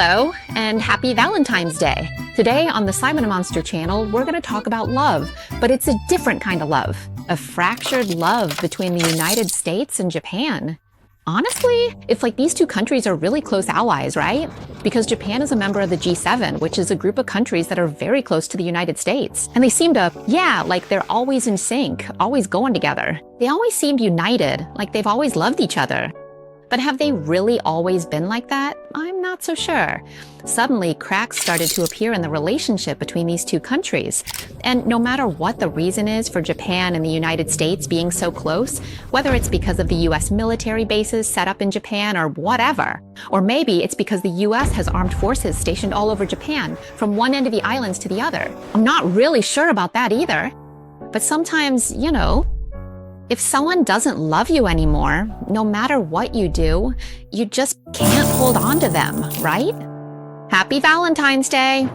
Hello, and happy Valentine's Day. Today on the Sai Money Monster channel, we're going to talk about love, but it's a different kind of love. A fractured love between the United States and Japan. Honestly, it's like these two countries are really close allies, right? Because Japan is a member of the G7, which is a group of countries that are very close to the United States. And they seem to, like they're always in sync, always going together. They always seemed united, like they've always loved each other. But have they really always been like that? I'm not so sure. Suddenly, cracks started to appear in the relationship between these two countries. And no matter what the reason is for Japan and the United States being so close, whether it's because of the US military bases set up in Japan or whatever, or maybe it's because the US has armed forces stationed all over Japan, from one end of the islands to the other. I'm not really sure about that either. But sometimes, if someone doesn't love you anymore, no matter what you do, you just can't hold on to them, right? Happy Valentine's Day!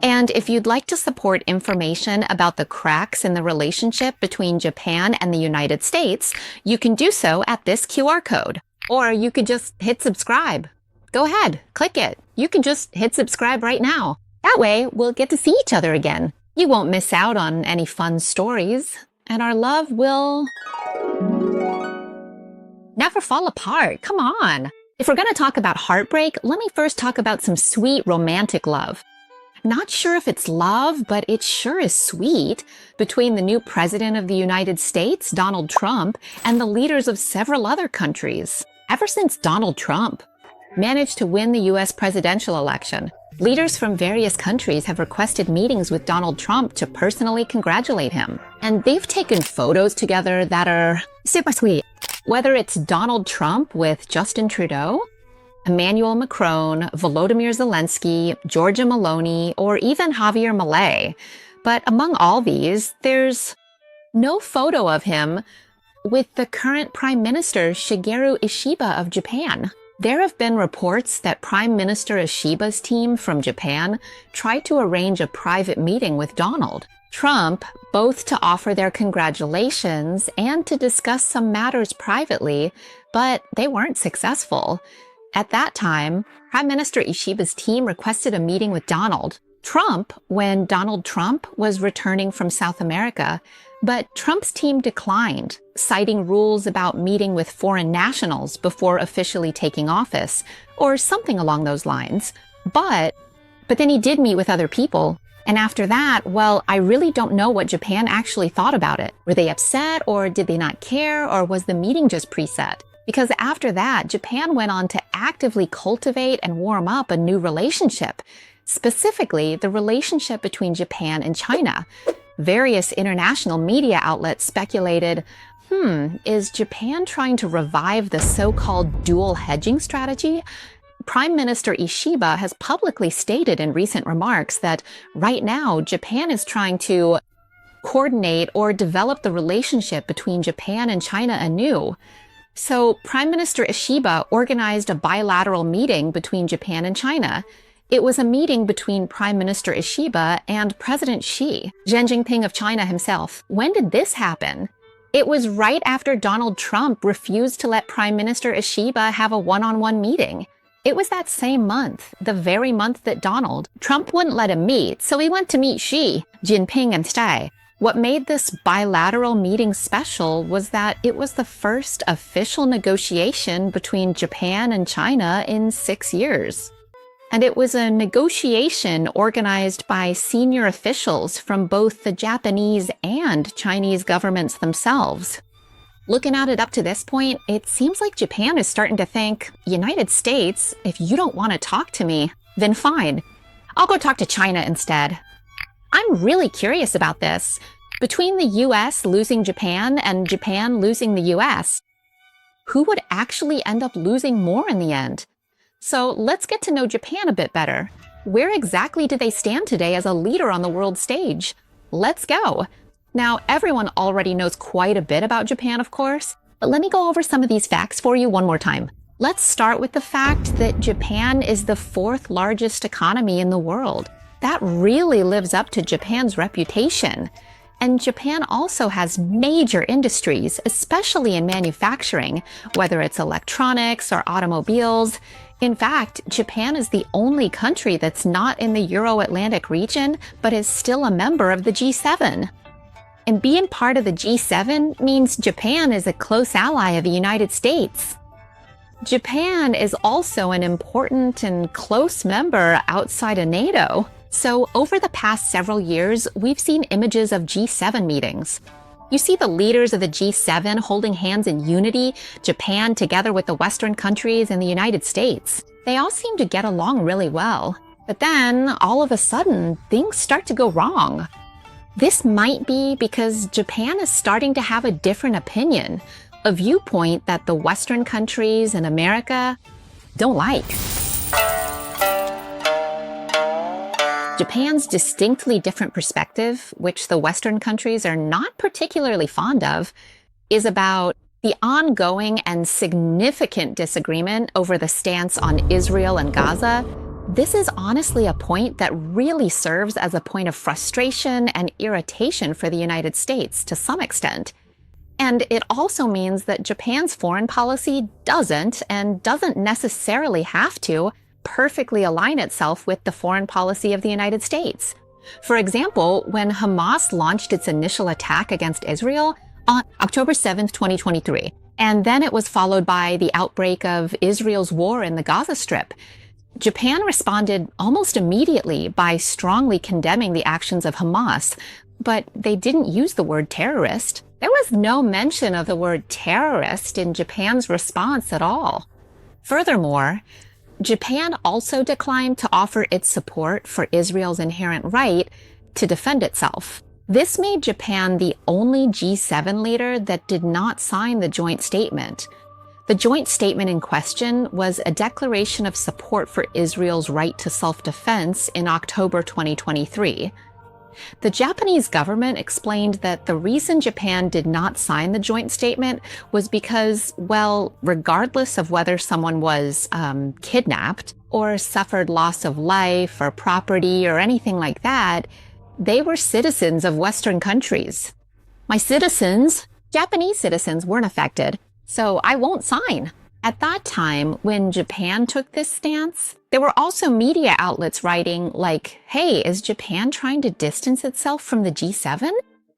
And if you'd like to support information about the cracks in the relationship between Japan and the United States, you can do so at this QR code. Or you could just hit subscribe. Go ahead, click it. You can just hit subscribe right now. That way, we'll get to see each other again. You won't miss out on any fun stories. And our love will never fall apart. Come on. If we're going to talk about heartbreak, let me first talk about some sweet romantic love. Not sure if it's love, but it sure is sweet between the new president of the United States, Donald Trump, and the leaders of several other countries. Ever since Donald Trump managed to win the US presidential election, leaders from various countries have requested meetings with Donald Trump to personally congratulate him. And they've taken photos together that are super sweet. Whether it's Donald Trump with Justin Trudeau, Emmanuel Macron, Volodymyr Zelensky, Giorgia Meloni, or even Javier Milei. But among all these, there's no photo of him with the current Prime Minister Shigeru Ishiba of Japan. There have been reports that Prime Minister Ishiba's team from Japan tried to arrange a private meeting with Donald Trump, both to offer their congratulations and to discuss some matters privately, but they weren't successful. At that time, Prime Minister Ishiba's team requested a meeting with Donald Trump when Donald Trump was returning from South America, but Trump's team declined, citing rules about meeting with foreign nationals before officially taking office, or something along those lines. But then he did meet with other people. And after that, I really don't know what Japan actually thought about it. Were they upset, or did they not care, or was the meeting just preset? Because after that, Japan went on to actively cultivate and warm up a new relationship, specifically the relationship between Japan and China. Various international media outlets speculated, is Japan trying to revive the so-called dual hedging strategy? Prime Minister Ishiba has publicly stated in recent remarks that right now Japan is trying to coordinate or develop the relationship between Japan and China anew. So Prime Minister Ishiba organized a bilateral meeting between Japan and China. It was a meeting between Prime Minister Ishiba and President Xi Jinping of China himself. When did this happen? It was right after Donald Trump refused to let Prime Minister Ishiba have a one-on-one meeting. It was that same month, the very month that Donald Trump wouldn't let him meet, so he went to meet Xi Jinping instead. What made this bilateral meeting special was that it was the first official negotiation between Japan and China in 6 years. And it was a negotiation organized by senior officials from both the Japanese and Chinese governments themselves. Looking at it up to this point, it seems like Japan is starting to think, United States, if you don't want to talk to me, then fine. I'll go talk to China instead. I'm really curious about this. Between the US losing Japan and Japan losing the US, who would actually end up losing more in the end? So let's get to know Japan a bit better. Where exactly do they stand today as a leader on the world stage? Let's go. Now, everyone already knows quite a bit about Japan, of course, but let me go over some of these facts for you one more time. Let's start with the fact that Japan is the 4th largest economy in the world. That really lives up to Japan's reputation. And Japan also has major industries, especially in manufacturing, whether it's electronics or automobiles. In fact, Japan is the only country that's not in the Euro-Atlantic region, but is still a member of the G7. And being part of the G7 means Japan is a close ally of the United States. Japan is also an important and close member outside of NATO. So over the past several years, we've seen images of G7 meetings. You see the leaders of the G7 holding hands in unity, Japan together with the Western countries and the United States. They all seem to get along really well. But then, all of a sudden, things start to go wrong. This might be because Japan is starting to have a different opinion, a viewpoint that the Western countries and America don't like. Japan's distinctly different perspective, which the Western countries are not particularly fond of, is about the ongoing and significant disagreement over the stance on Israel and Gaza. This is honestly a point that really serves as a point of frustration and irritation for the United States to some extent. And it also means that Japan's foreign policy doesn't necessarily have to perfectly align itself with the foreign policy of the United States. For example, when Hamas launched its initial attack against Israel on October 7th, 2023, and then it was followed by the outbreak of Israel's war in the Gaza Strip, Japan responded almost immediately by strongly condemning the actions of Hamas, but they didn't use the word terrorist. There was no mention of the word terrorist in Japan's response at all. Furthermore, Japan also declined to offer its support for Israel's inherent right to defend itself. This made Japan the only G7 leader that did not sign the joint statement. The joint statement in question was a declaration of support for Israel's right to self-defense in October 2023. The Japanese government explained that the reason Japan did not sign the joint statement was because, well, regardless of whether someone was kidnapped or suffered loss of life or property or anything like that, they were citizens of Western countries. My citizens, Japanese citizens, weren't affected, so I won't sign. At that time, when Japan took this stance, there were also media outlets writing like, hey, is Japan trying to distance itself from the G7?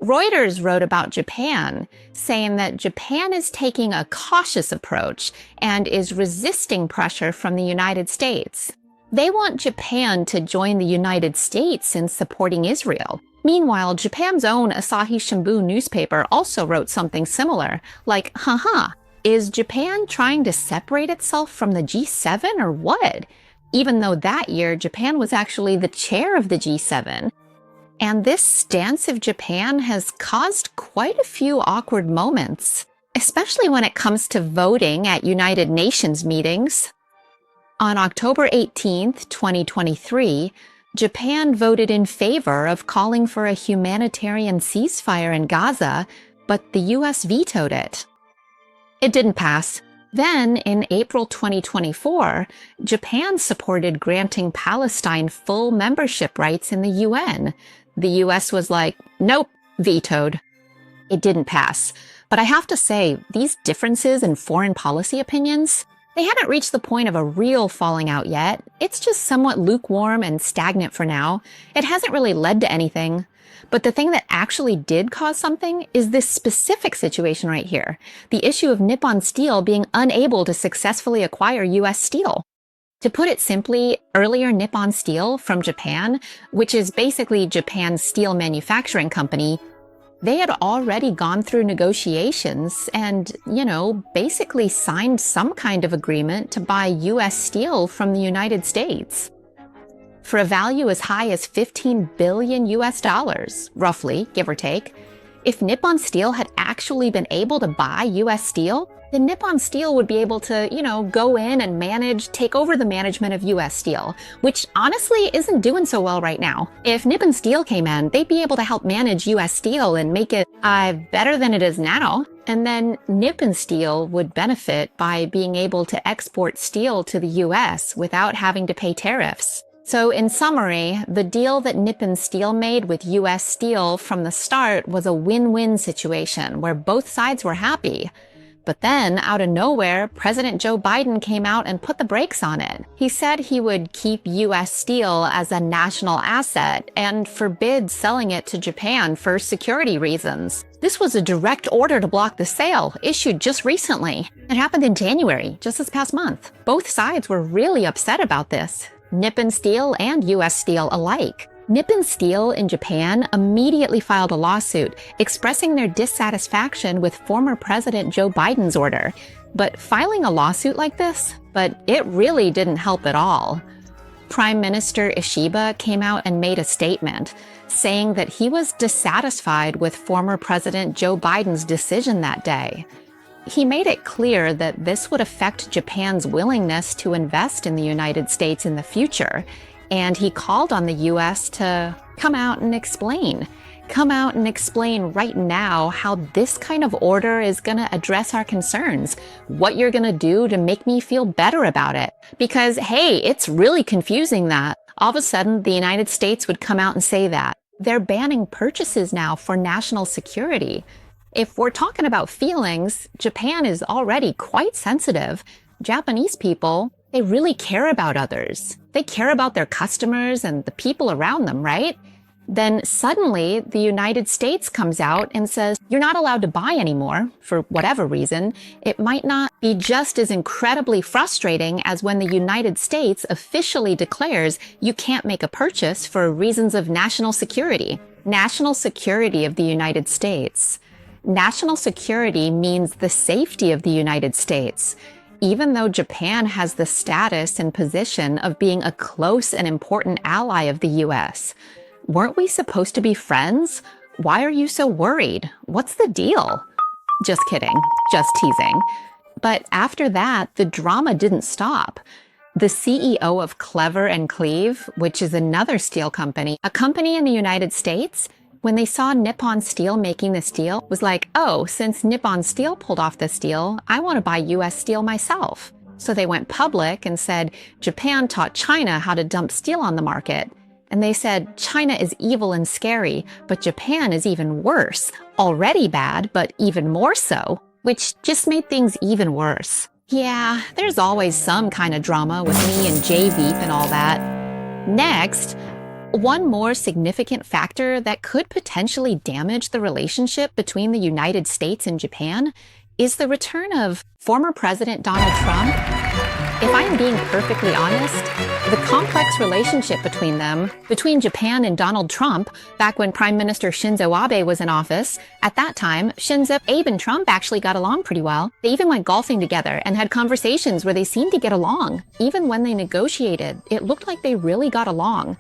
Reuters wrote about Japan, saying that Japan is taking a cautious approach and is resisting pressure from the United States. They want Japan to join the United States in supporting Israel. Meanwhile, Japan's own Asahi Shimbun newspaper also wrote something similar, like, is Japan trying to separate itself from the G7 or what? Even though that year, Japan was actually the chair of the G7. And this stance of Japan has caused quite a few awkward moments, especially when it comes to voting at United Nations meetings. On October 18th, 2023, Japan voted in favor of calling for a humanitarian ceasefire in Gaza, but the US vetoed it. It didn't pass. Then, in April 2024, Japan supported granting Palestine full membership rights in the UN. The US was like, nope, vetoed. It didn't pass. But I have to say, these differences in foreign policy opinions, they haven't reached the point of a real falling out yet. It's just somewhat lukewarm and stagnant for now. It hasn't really led to anything. But the thing that actually did cause something is this specific situation right here, the issue of Nippon Steel being unable to successfully acquire US steel. To put it simply, earlier Nippon Steel from Japan, which is basically Japan's steel manufacturing company, they had already gone through negotiations and, basically signed some kind of agreement to buy US steel from the United States. For a value as high as $15 billion US, roughly, give or take. If Nippon Steel had actually been able to buy US steel, then Nippon Steel would be able to, go in and take over the management of US Steel, which honestly isn't doing so well right now. If Nippon Steel came in, they'd be able to help manage US Steel and make it better than it is now. And then Nippon Steel would benefit by being able to export steel to the US without having to pay tariffs. So in summary, the deal that Nippon Steel made with US Steel from the start was a win-win situation where both sides were happy. But then, out of nowhere, President Joe Biden came out and put the brakes on it. He said he would keep US Steel as a national asset and forbid selling it to Japan for security reasons. This was a direct order to block the sale, issued just recently. It happened in January, just this past month. Both sides were really upset about this, Nippon Steel and US Steel alike. Nippon Steel in Japan immediately filed a lawsuit expressing their dissatisfaction with former President Joe Biden's order. But filing a lawsuit like this? But it really didn't help at all. Prime Minister Ishiba came out and made a statement saying that he was dissatisfied with former President Joe Biden's decision that day. He made it clear that this would affect Japan's willingness to invest in the United States in the future. And he called on the U.S. to come out and explain. Come out and explain right now how this kind of order is going to address our concerns. What you're going to do to make me feel better about it. Because, hey, it's really confusing that all of a sudden the United States would come out and say that. They're banning purchases now for national security. If we're talking about feelings, Japan is already quite sensitive. Japanese people, they really care about others. They care about their customers and the people around them, right? Then suddenly the United States comes out and says, you're not allowed to buy anymore for whatever reason. It might not be just as incredibly frustrating as when the United States officially declares you can't make a purchase for reasons of national security. National security of the United States. National security means the safety of the United States. Even though Japan has the status and position of being a close and important ally of the US, weren't we supposed to be friends? Why are you so worried? What's the deal? Just kidding, just teasing. But after that, the drama didn't stop. The CEO of Clever and Cleave, which is another steel company, a company in the United States, when they saw Nippon Steel making this deal, was like, oh, since Nippon Steel pulled off this deal, I want to buy US Steel myself. So they went public and said, Japan taught China how to dump steel on the market. And they said, China is evil and scary, but Japan is even worse. Already bad, but even more so, which just made things even worse. Yeah, there's always some kind of drama with me and J-Veep and all that. Next, one more significant factor that could potentially damage the relationship between the United States and Japan is the return of former President Donald Trump. If I'm being perfectly honest, the complex relationship between Japan and Donald Trump, back when Prime Minister Shinzo Abe was in office, at that time, Abe and Trump actually got along pretty well. They even went golfing together and had conversations where they seemed to get along. Even when they negotiated, it looked like they really got along.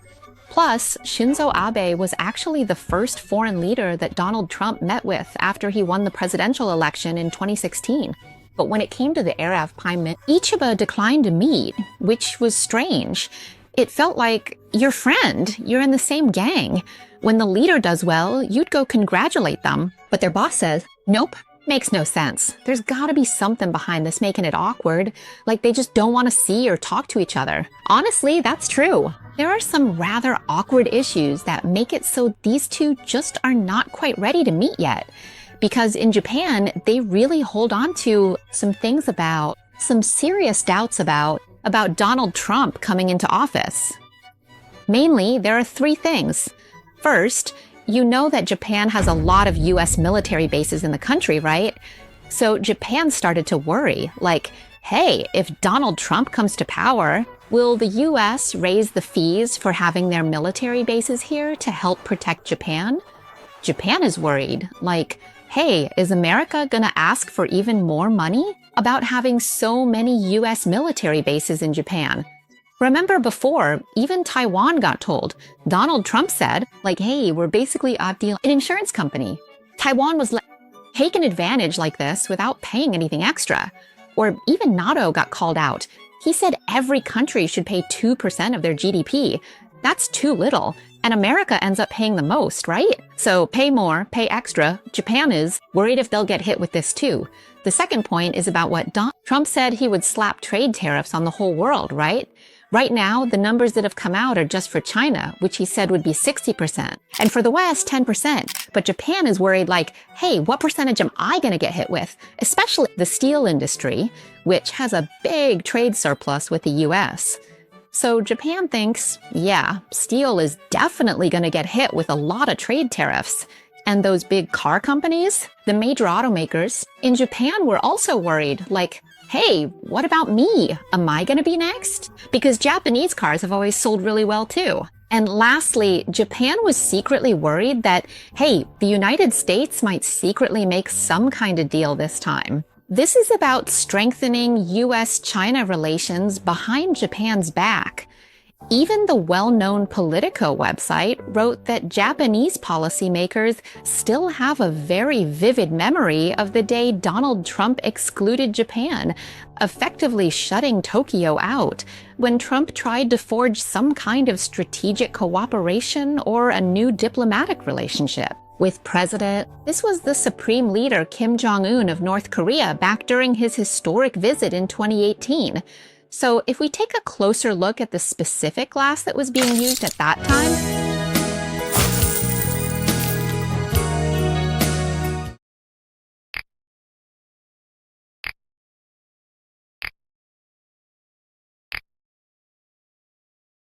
Plus, Shinzo Abe was actually the first foreign leader that Donald Trump met with after he won the presidential election in 2016. But when it came to the era of Prime Minister, Ichiba declined to meet, which was strange. It felt like, your friend, you're in the same gang. When the leader does well, you'd go congratulate them. But their boss says, nope, makes no sense. There's gotta be something behind this making it awkward, like they just don't want to see or talk to each other. Honestly, that's true. There are some rather awkward issues that make it so these two just are not quite ready to meet yet. Because in Japan, they really hold on to some serious doubts about Donald Trump coming into office. Mainly, there are three things. First, you know that Japan has a lot of US military bases in the country, right? So Japan started to worry, like, hey, if Donald Trump comes to power, will the US raise the fees for having their military bases here to help protect Japan? Japan is worried, like, hey, is America gonna ask for even more money about having so many US military bases in Japan? Remember before, even Taiwan got told. Donald Trump said, like, hey, we're basically an insurance company. Taiwan was taken advantage like this without paying anything extra. Or even NATO got called out. He said every country should pay 2% of their GDP. That's too little. And America ends up paying the most, right? So pay more, pay extra. Japan is worried if they'll get hit with this too. The second point is about what Trump said he would slap trade tariffs on the whole world, right? Right now, the numbers that have come out are just for China, which he said would be 60%. And for the West, 10%. But Japan is worried like, hey, what percentage am I going to get hit with? Especially the steel industry, which has a big trade surplus with the US. So Japan thinks, yeah, steel is definitely going to get hit with a lot of trade tariffs. And those big car companies, the major automakers in Japan were also worried, like, hey, what about me? Am I going to be next? Because Japanese cars have always sold really well too. And lastly, Japan was secretly worried that, hey, the United States might secretly make some kind of deal this time. This is about strengthening US-China relations behind Japan's back. Even the well-known Politico website wrote that Japanese policymakers still have a very vivid memory of the day Donald Trump excluded Japan, effectively shutting Tokyo out, when Trump tried to forge some kind of strategic cooperation or a new diplomatic relationship with President. This was the Supreme Leader Kim Jong-un of North Korea back during his historic visit in 2018. So if we take a closer look at the specific glass that was being used at that time,